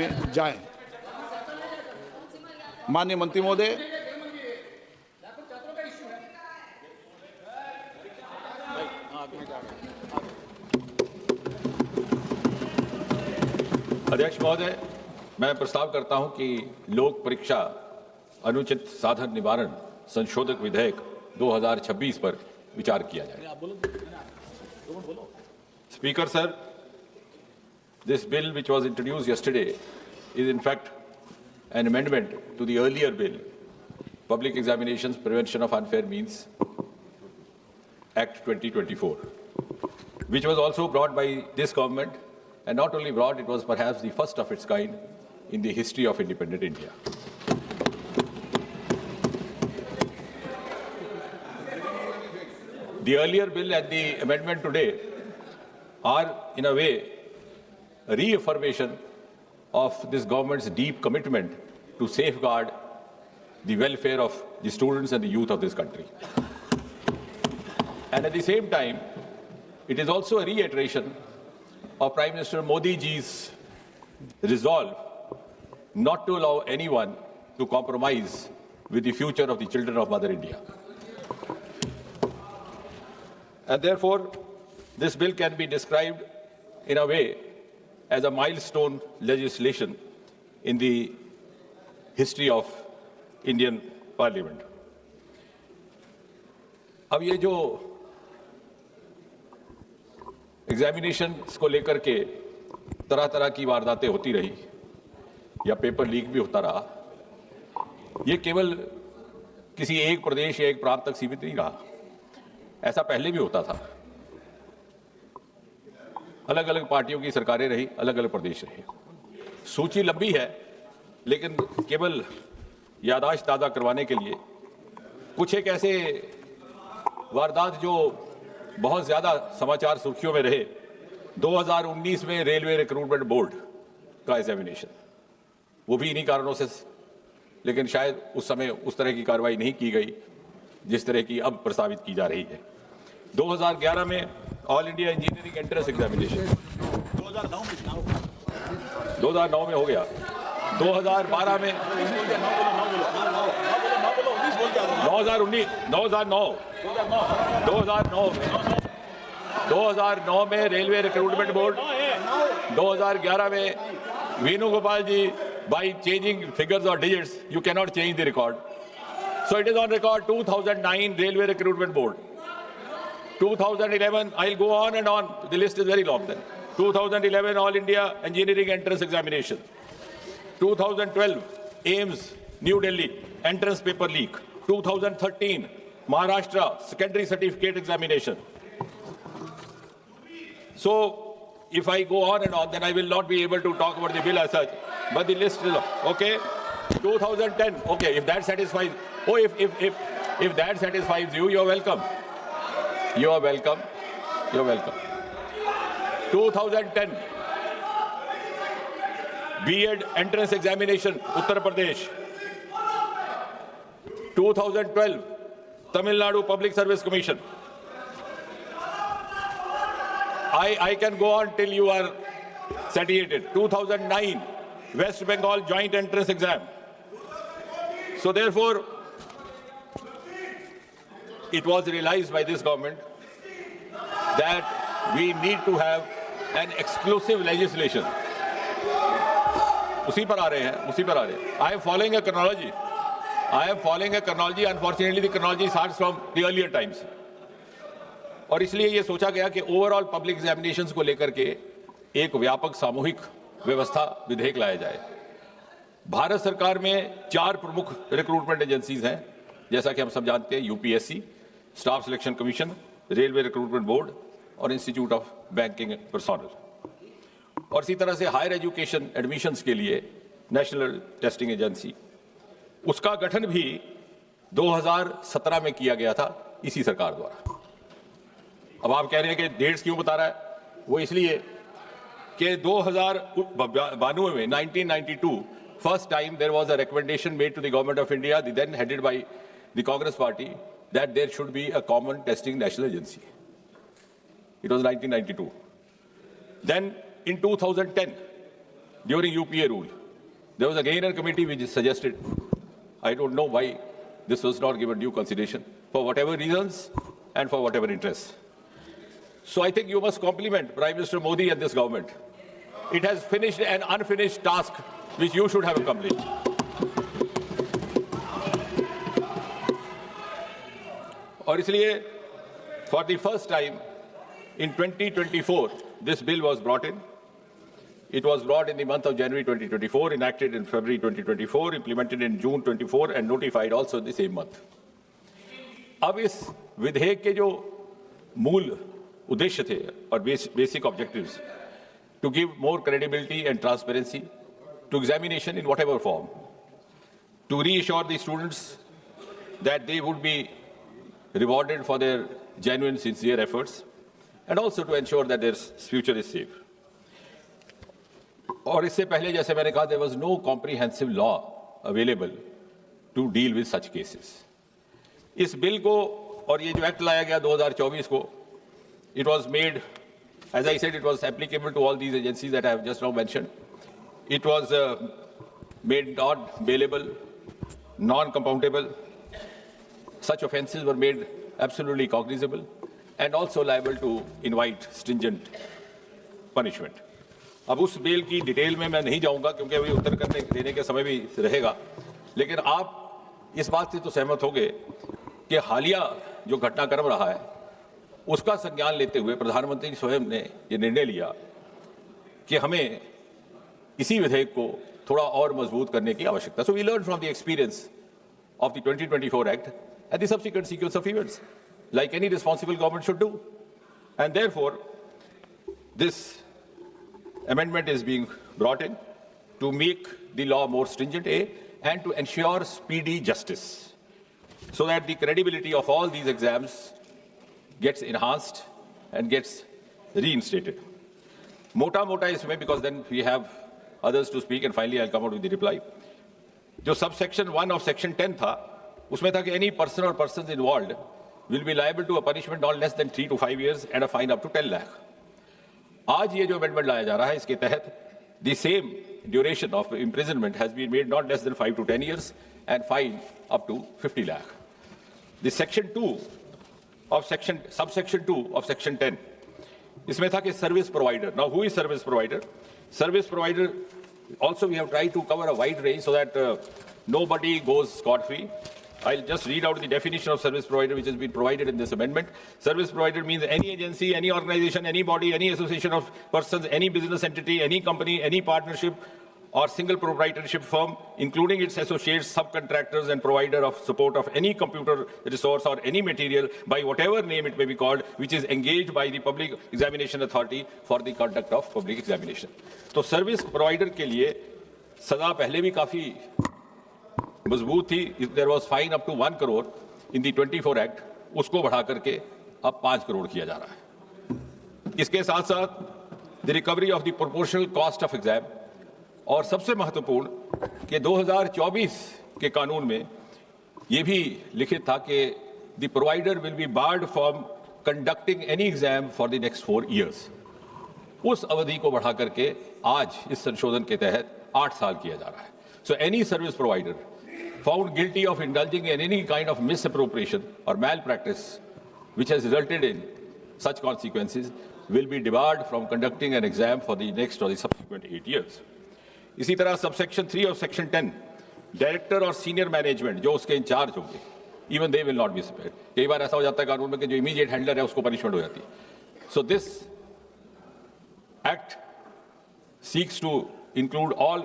जाएं। माननीय मंत्री महोदय, अध्यक्ष महोदय, मैं प्रस्ताव करता हूं कि लोक परीक्षा अनुचित साधन निवारण संशोधक विधेयक 2026 पर विचार किया जाए। Speaker sir, this bill which was introduced yesterday is in fact an amendment to the earlier bill, Public Examinations Prevention of Unfair Means Act 2024, which was also brought by this government, and not only brought, it was perhaps the first of its kind in the history of independent India. The earlier bill and the amendment today are, in a way, a reaffirmation of this government's deep commitment to safeguard the welfare of the students and the youth of this country. And at the same time, it is also a reiteration of Prime Minister Modi ji's resolve not to allow anyone to compromise with the future of the children of Mother India. And therefore, this bill can be described in a way as a milestone legislation in the history of Indian Parliament. अब ये जो examinations को लेकर के तरह तरह की वारदातें होती रही या पेपर लीक भी होता रहा, ये केवल किसी एक प्रदेश या एक प्रांत तक सीमित नहीं रहा। ऐसा पहले भी होता था। अलग अलग पार्टियों की सरकारें रही, अलग अलग प्रदेश रहे। सूची लंबी है, लेकिन केवल याददाश्त ताज़ा करवाने के लिए कुछ एक ऐसे वारदात जो बहुत ज़्यादा समाचार सुर्खियों में रहे। 2019 में रेलवे रिक्रूटमेंट बोर्ड का एग्जामिनेशन, वो भी इन्हीं कारणों से, लेकिन शायद उस समय उस तरह की कार्रवाई नहीं की गई जिस तरह की अब प्रस्तावित की जा रही है। 2011 में all India engineering entrance examination 2009 में हो गया। 2012 में 2009 में रेलवे रिक्रूटमेंट बोर्ड, 2011 में वेणुगोपाल जी, by changing figures or digits, you cannot change the record. So it is on record. 2009 Railway Recruitment Board. 2011, I'll go on and on. The list is very long then. 2011 All India Engineering Entrance Examination. 2012 AIMS, New Delhi, entrance paper leak. 2013 Maharashtra Secondary Certificate Examination. So if I go on and on, then I will not be able to talk about the bill as such. But the list is okay. 2010. Okay, if that satisfies. Oh, if that satisfies you, you're welcome. You are welcome. You're welcome. 2010 B.Ed entrance examination, Uttar Pradesh. 2012 Tamil Nadu Public Service Commission. I can go on till you are satiated. 2009 West Bengal joint entrance exam. So therefore, it was realized by this government that we need to have an exclusive legislation. उसी पर आ रहे हैं. I am following a chronology. Unfortunately, the chronology starts from the earlier times. और इसलिए ये सोचा गया कि ओवरऑल पब्लिक एग्जामिनेशंस को लेकर के एक व्यापक सामूहिक व्यवस्था विधेयक लाया जाए। भारत सरकार में 4 प्रमुख रिक्रूटमेंट एजेंसीज हैं, जैसा कि हम सब जानते हैं, UPSC, staff selection commission, railway recruitment board और इंस्टीट्यूट ऑफ बैंकिंग पर्सनल। और इसी तरह से हायर एजुकेशन एडमिशंस के लिए नेशनल टेस्टिंग एजेंसी, उसका गठन भी 2017 में किया गया था इसी सरकार द्वारा। अब आप कह रहे हैं कि डेट्स क्यों बता रहा है? वो इसलिए कि 2092 में 1992 first time there was a recommendation made to the government of India, then headed by the Congress party, that there should be a common testing national agency. It was 1992. Then in 2010 during UPA rule. There was a Gainer committee which suggested, I don't know why this was not given due consideration, for whatever reasons and for whatever interests. So I think you must compliment Prime Minister Modi and this government. It has finished an unfinished task which you should have accomplished. और इसलिए for the first time in 2024 this bill was brought in. It was brought in the month of January 2024, enacted in February 2024, implemented in June 24 and notified also the same month. अब इस विधेयक के जो मूल उद्देश्य थे और basic objectives, to give more credibility and transparency to examination in whatever form, to reassure the students that they would be rewarded for their genuine, sincere efforts, and also to ensure that their future is safe. और इससे पहले जैसे मैंने कहा, there was no comprehensive law available to deal with such cases. इस bill को और ये जो एक्ट लाया गया 2024 को, it was made, as I said, it was applicable to all these agencies that I have just now mentioned. It was made not bailable, non-compoundable. Such offences were made absolutely cognizable and also liable to invite stringent punishment. अब उस bill की detail में मैं नहीं जाऊंगा क्योंकि अभी उत्तर करने देने के समय भी रहेगा, लेकिन आप इस बात से तो सहमत होंगे कि हालिया जो घटनाक्रम रहा है उसका संज्ञान लेते हुए प्रधानमंत्री स्वयं ने ये निर्णय लिया कि हमें इसी विधेयक को थोड़ा और मजबूत करने की आवश्यकता. So we learned from the experience of the 2024 Act and the subsequent sequence of events, like any responsible government should do. And therefore, this amendment is being brought in to make the law more stringent, and to ensure speedy justice, so that the credibility of all these exams gets enhanced and gets reinstated. Mota isme, because then we have others to speak, and finally I'll come out with the reply. जो subsection 1 of section 10 था, उसमें था कि any person or persons involved will be liable to a punishment not less than 3 to 5 years and a fine up to 10 lakh. आज ये जो amendment लाया जा रहा है, इसके तहत the same duration of imprisonment has been made not less than 5 to 10 years and fine up to 50 lakh. The section 2 of subsection 2 of section 10, इसमें था कि service provider. Now, who is service provider? Service provider, also we have tried to cover a wide range so that nobody goes scot-free. I'll just read out the definition of service provider which has been provided in this amendment. Service provider means any agency, any organization, any body, any association of persons, any business entity, any company, any partnership or single proprietorship firm, including its associates, subcontractors and provider of support of any computer resource or any material by whatever name it may be called, which is engaged by the Public Examination Authority for the conduct of public examination. तो service provider के लिए सजा पहले भी काफी मजबूत थी. There was fine up to 1 crore in the 24 Act, उसको बढ़ा करके अब 5 करोड़ किया जा रहा है. इसके साथ साथ the recovery of the proportional cost of exam, और सबसे महत्वपूर्ण कि 2024 के कानून में ये भी लिखित था कि the provider will be barred from conducting any exam for the next 4 years. उस अवधि को बढ़ा करके आज इस संशोधन के तहत 8 साल किया जा रहा है. So any service provider found guilty of indulging in any kind of misappropriation or malpractice which has resulted in such consequences will be debarred from conducting an exam for the next or the subsequent 8 years. इसी तरह subsection 3 of section 10, director और senior management जो उसके in charge होंगे, even they will not be spared. कई बार ऐसा हो जाता है कानून में कि जो इमीडिएट हैंडलर है उसको पनिशमेंट हो जाती है. So this act seeks to include all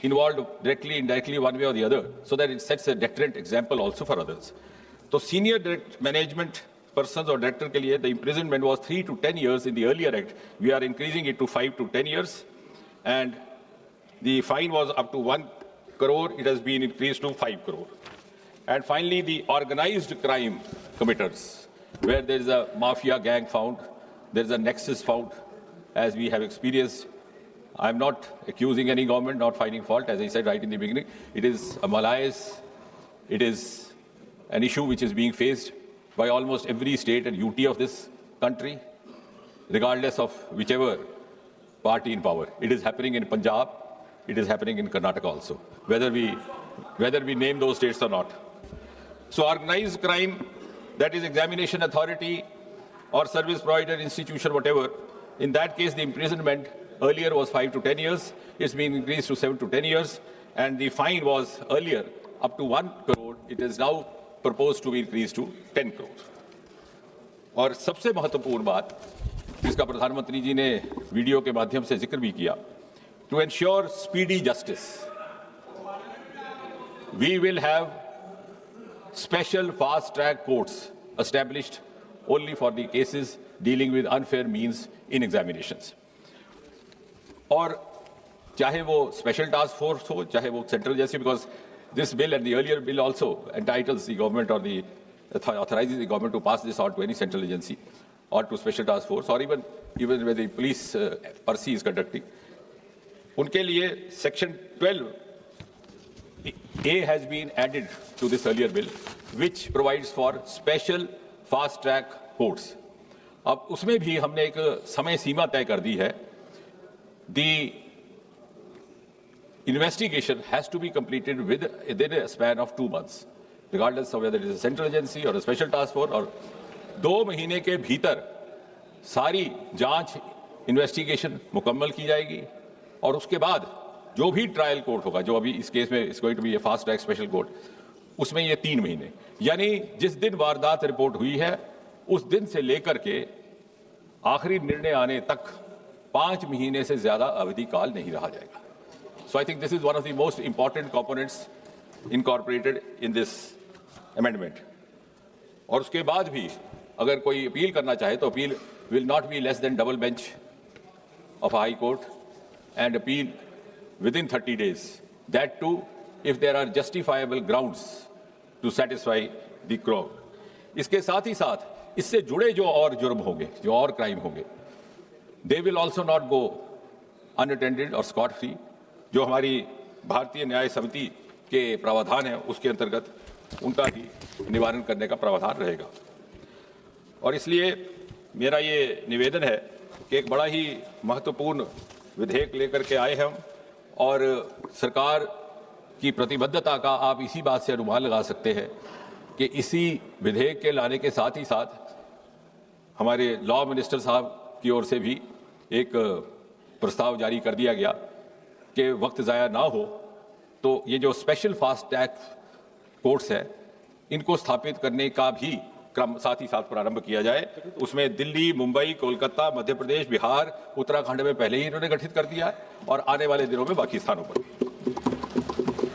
involved directly, indirectly, one way or the other, so that it sets a deterrent example also for others. So senior direct management persons or director के लिए the imprisonment was 3 to 10 years in the earlier act. We are increasing it to 5 to 10 years, and the fine was up to 1 crore. It has been increased to 5 crore. And finally, the organized crime committers, where there is a mafia gang found, there is a nexus found, as we have experienced. I'm not accusing any government, not finding fault. As I said right in the beginning, it is a malaise. It is an issue which is being faced by almost every state and UT of this country, regardless of whichever party in power. It is happening in Punjab. it is happening in Karnataka also, whether we name those states or not. So organized crime, that is examination authority or service provider institution, whatever, in that case the imprisonment earlier was 5 to 10 years. It's been increased to 7 to 10 years, and the fine was earlier up to 1 crore. It is now proposed to be increased to 10 crore. और सबसे महत्वपूर्ण बात जिसका प्रधानमंत्री जी ने video के माध्यम से जिक्र भी किया, to ensure speedy justice, we will have special fast-track courts established only for the cases dealing with unfair means in examinations. और चाहे वो स्पेशल टास्क फोर्स हो, चाहे वो सेंट्रल जैसे, because this bill and the earlier bill also entitles the government or the authorizes the government to pass this on to any central agency or to special task force or even where the police Percy is conducting. उनके लिए section 12A has been added to this earlier bill, which provides for special fast track courts. अब उसमें भी हमने एक समय सीमा तय कर दी है. The investigation has to be completed within a span of 2 months, regardless of whether it is a central agency or a special task force. और 2 महीने के भीतर सारी जांच इन्वेस्टिगेशन मुकम्मल की जाएगी और उसके बाद जो भी ट्रायल कोर्ट होगा, जो अभी इस केस में is going to be a fast track special court, उसमें ये 3 महीने, यानी जिस दिन वारदात रिपोर्ट हुई है उस दिन से लेकर के आखिरी निर्णय आने तक 5 महीने से ज्यादा अवधि काल नहीं रहा जाएगा. So I think this is one of the most important components incorporated in this amendment. और उसके बाद भी अगर कोई अपील करना चाहे तो appeal will not be less than double bench of a high court and appeal within 30 days. That too, if there are justifiable grounds to satisfy the crowd. इसके साथ ही साथ इससे जुड़े जो और जुर्म होंगे, जो और क्राइम होंगे, they will also not go unattended or scot free. जो हमारी भारतीय न्याय समिति के प्रावधान है उसके अंतर्गत उनका भी निवारण करने का प्रावधान रहेगा. और इसलिए मेरा ये निवेदन है कि एक बड़ा ही महत्वपूर्ण विधेयक लेकर के आए हैं हम, और सरकार की प्रतिबद्धता का आप इसी बात से अनुमान लगा सकते हैं कि इसी विधेयक के लाने के साथ ही साथ हमारे लॉ मिनिस्टर साहब की ओर से भी एक प्रस्ताव जारी कर दिया गया कि वक्त ज़ाया ना हो तो ये जो स्पेशल फास्ट ट्रैक कोर्ट्स है इनको स्थापित करने का भी क्रम साथ ही साथ प्रारंभ किया जाए. उसमें दिल्ली, मुंबई, कोलकाता, मध्य प्रदेश, बिहार, उत्तराखंड में पहले ही इन्होंने गठित कर दिया है और आने वाले दिनों में बाकी स्थानों पर.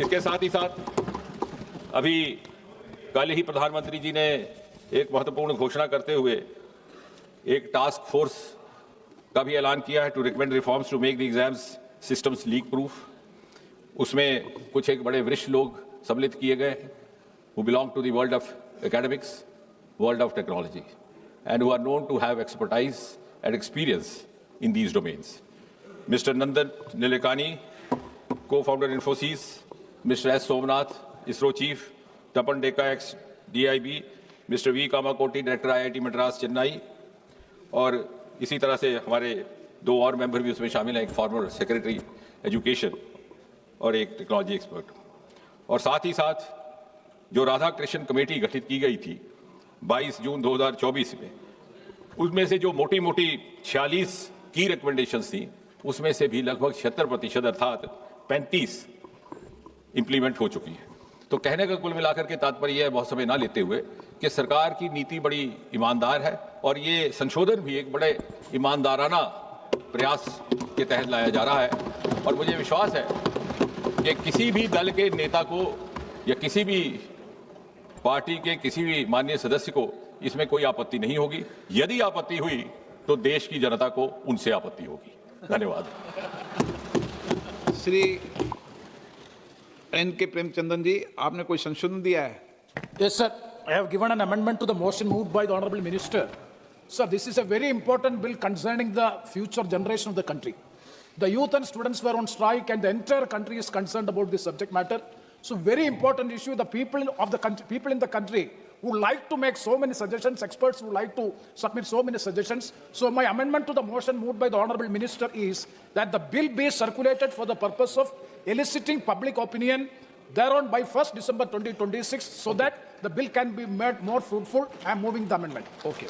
इसके साथ ही साथ अभी कल ही प्रधानमंत्री जी ने एक महत्वपूर्ण घोषणा करते हुए एक टास्क फोर्स का भी ऐलान किया है to recommend reforms to make the exams systems leak proof. उसमें कुछ एक बड़े वरिष्ठ लोग सम्मिलित किए गए who belong to the world of academics, world of technology, and who are known to have expertise and experience in these domains. Mr. Nandan Nilekani, co-founder Infosys, Mr. S. Somnath, ISRO chief, Tapan Deka, ex-DIB, Mr. V. Kamakoti, director IIT Madras, Chennai, और इसी तरह से हमारे 2 और member भी उसमें शामिल हैं, एक फॉर्मर सेक्रेटरी एजुकेशन और एक टेक्नोलॉजी एक्सपर्ट. और साथ ही साथ जो राधा कृष्ण कमेटी गठित की गई थी 22 जून 2024 में, उसमें से जो मोटी मोटी 46 की रिकमेंडेशंस थी उसमें से भी लगभग 76% अर्थात 35 इंप्लीमेंट हो चुकी है. तो कहने का कुल मिलाकर के तात्पर्य यह है, बहुत समय ना लेते हुए, कि सरकार की नीति बड़ी ईमानदार है और ये संशोधन भी एक बड़े ईमानदाराना प्रयास के तहत लाया जा रहा है. और मुझे विश्वास है कि किसी भी दल के नेता को या किसी भी पार्टी के किसी भी माननीय सदस्य को इसमें कोई आपत्ति नहीं होगी. यदि आपत्ति हुई तो देश की जनता को उनसे आपत्ति होगी. धन्यवाद. श्री एन के प्रेमचंदन जी, आपने कोई संशोधन दिया है? Yes, sir. I have given an amendment to the motion moved by the Honorable Minister. Sir, this is a very important bill concerning the future generation of the country. The youth and students were on strike and the entire country is concerned about this subject matter. So very important issue. The people of the country, people in the country would like to make so many suggestions, experts would like to submit so many suggestions. So my amendment to the motion moved by the Honourable Minister is that the bill be circulated for the purpose of eliciting public opinion thereon by 1st December 2026 so that the bill can be made more fruitful. I am moving the amendment. Okay.